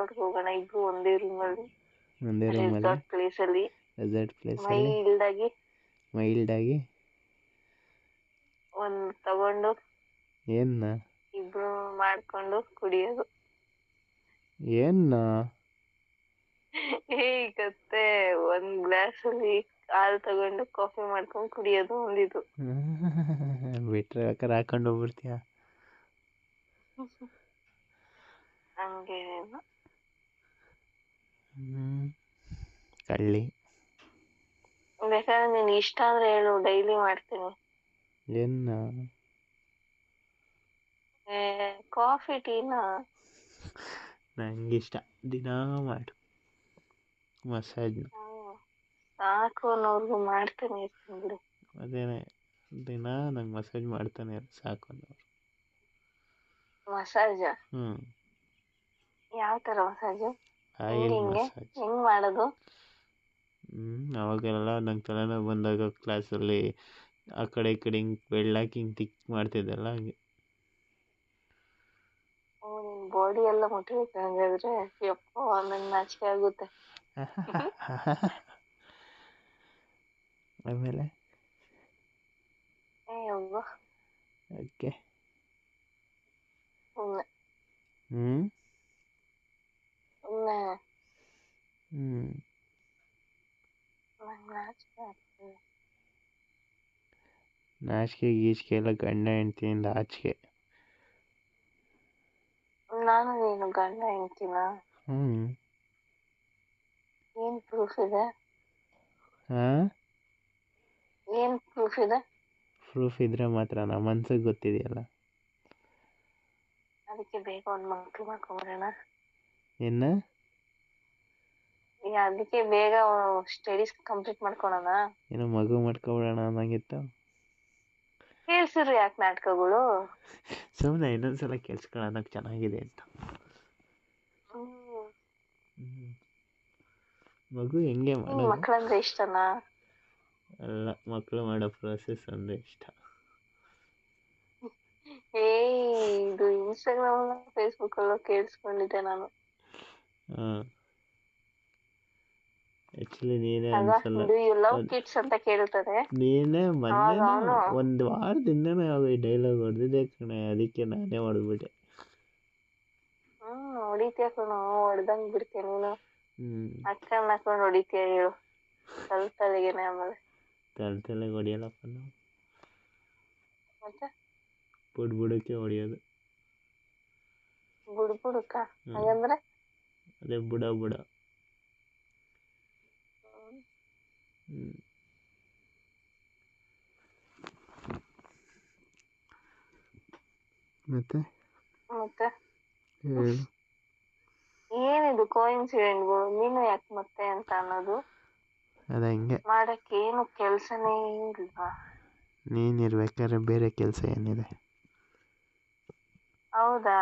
ರೆಸಾರ್ಟ್ಗೆ ಹೋಗೋಣ ಇಬ್ರು ಒಂದೇ ರೂಮಲ್ಲಿ, ಒಂದೇ ರೂಮಲ್ಲಿ ರೆಸಾರ್ಟ್ ಪ್ಲೇಸಲ್ಲಿ ರೆಸಾರ್ಟ್ ಪ್ಲೇಸಲ್ಲಿ ಮೈಲ್ಡ್ ಆಗಿ ಒಂದು ತಗೊಂಡು ಏನ್ನ ಇಬ್ರು ಮಾಡ್ಕೊಂಡು ಕುಡಿಯೋದು. ಏನ್ನ ಗೊತ್ತೇ, ಒಂದ್ ಗ್ಲಾಸ್ ಅಲ್ಲಿ ಹಾಲು ತಗೊಂಡು ಕಾಫಿ ಮಾಡ್ಕೊಂಡು ಕುಡಿಯೋದು ಒಂದಿದು. ಬಿಟ್ರೆ ಬೇಕಾದ್ರೆ ಹಾಕೊಂಡು ಹೋಗ್ಬಿಡ್ತೀಯ. ಹಂಗೇನೇನು ಕಳ್ಳಿ. ಬೇಕಾದ್ರೆ ನೀನ್ ಇಷ್ಟ ಅಂದ್ರೆ ಹೇಳು, ಡೈಲಿ ಮಾಡ್ತೀನಿ. ಏನ್ನ ಕಾಫಿ ಟೀನಾ ನಂಗಿಷ್ಟ, ದಿನಾ ಮಾಡು ಮಸಾಜ್ನ. ಸಾಕು ಅನ್ನೋರ್ಗು ಮಾಡ್ತಾನೆ ಇರ್ತೀನಿ ಬಿಡು. ಅದೇನೆ, ದಿನ ನಂಗೆ ಮಸಾಜ್ ಮಾಡ್ತಾನೆ ಸಾಕು ಅನ್ನೋರು. ಮಸಾಜ? ಯಾವ ತರ ಮಸಾಜು? ಹೆಂಗ್ ಮಾಡೋದು? ಅವಾಗೆಲ್ಲ ನಂಗೆ ತಲೆನೋವು ಬಂದಾಗ ಕ್ಲಾಸಲ್ಲಿ ಆ ಕಡೆ ಈ ಕಡೆ ಹಿಂಗೆ ಬೆಳ್ಳಾಕಿ ಹಿಂಗೆ ತಿಕ್ ಮಾಡ್ತಿದ್ದಲ್ಲ, ಹಂಗೆ. ನಿನ್ ಬಾಡಿ ಎಲ್ಲ ಮುಟ್ಟಿರುತ್ತೆ ಹಂಗಾದ್ರೆ. ಯಪ್ಪ, ನಂಗೆ ನಾಚಿಕೆ ಆಗುತ್ತೆ. ಆಮೇಲೆ ಓಕೆ. ನಾಚಿಕೆ ಗೀಚಿಕೆ ಎಲ್ಲ ಗಂಡ ಹೆಂಡ್ತಿಯಿಂದ ಆಚಿಕೆ. ನಾನು ನೀನು ಗಂಡ ಹೆಂಡ್ತಿನ? ಏನ್ ಪ್ರೂಫ್ ಇದೆ? ಏನ್ ಪ್ರೂಫ್ ಇದೆ? ಪ್ರೂಫ್ ಇದ್ರೆ ಮಾತ್ರ ನಮ್ಮ ಮನ್ಸಿಗೆ ಗೊತ್ತಿದೆಯಲ್ಲ. ಅದಕ್ಕೆ ಬೇಗ ಒಂದು ಮಕ್ಳು ಮಾಡ್ಕೊಂಬರೋಣ. ಏನ? ಅದಕ್ಕೆ ಬೇಗ ಸ್ಟಡೀಸ್ ಕಂಪ್ಲೀಟ್ ಮಾಡ್ಕೊಳೋಣ. ಏನೋ ಮಗು ಮಾಡ್ಕೊಬಿಡೋಣ ಅನ್ನಂಗಿತ್ತು. ಕೇಳ್ಸಿರು ಯಾಕೆ ನಾಟಕಗಳು? ಸುಮ್ಮನೆ ಇನ್ನೊಂದ್ಸಲ ಕೇಳಿಸ್ಕೊಳ್ಳೋದಕ್ಕೆ ಚೆನ್ನಾಗಿದೆ ಅಂತ. ಮಗು ಹೆಂಗೆ ಮಾಡೋದು? ಮಕ್ಕಳಂದ್ರೆ ಇಷ್ಟನಾ? ಅಲ್ಲ, ಮಕ್ಕಳು ಮಾಡೋ ಪ್ರೋಸೆಸ್ ಅಂದ್ರೆ ಇಷ್ಟ. ಇದು ಇನ್ಸ್ಟಾಗ್ರಾಮ್ ಫೇಸ್ಬುಕ್ ಅಲ್ಲೂ ಕೇಳಿಸ್ಕೊಂಡಿದ್ದೆ ನಾನು. ಆಕ್ಚುಲಿ ನೀನೇ ಅನ್ಸಲ್ಲ. Do you love kids ಅಂತ ಕೇಳುತ್ತದೆ. ನೀನೇ ಮೊನ್ನೆ ಒಂದು ವಾರದಿಂದನೇ ಈ ಡೈಲಾಗ್ ಹೊಡೆದಿದ್ದೆ ಕಣೆ, ಅದಕ್ಕೆ ನಾನೇ ಹೊಡೆದ್ಬಿಟ್ಟೆ. ಹೊಡಿತೀಯ ಕಣೋ, ಹೊಡೆದಂಗ್ ಬಿಡ್ತೀಯ ನೀನು. ಅಕ್ಕನ ಹಾಕೊಂಡು ಹೊಡಿತೀಯ ಹೇಳು, ತಲೆಗೇನೆ. ಆಮೇಲೆ ತಲೆಗೆ ಹೊಡಿಯಲ್ಲಪ್ಪ ನಾವು, ಮತ್ತೆ ಬುಡಕ್ಕೆ ಹೊಡಿಯೋದು. ಬುಡಕ್ಕ ಹಾಗಂದ್ರೆ? ಅದೇ ಬುಡ. ಮತ್ತೆ ಏನಿದು ಕೋಇನ್ಸಿಡೆಂಟ್ಗಳು? ನೀನು ಯಾಕೆ ಮತ್ತೆ ಅಂತ ಅನ್ನೋದು? ಅದ ಹಿಂಗೆ ಮಾಡಕ್ಕೆ ಏನು ಕೆಲ್ಸನೇ ಇಲ್ವಾ? ನೀನಿರ್ಬೇಕಾದ್ರೆ ಬೇರೆ ಕೆಲಸ ಏನಿದೆ? ಹೌದಾ?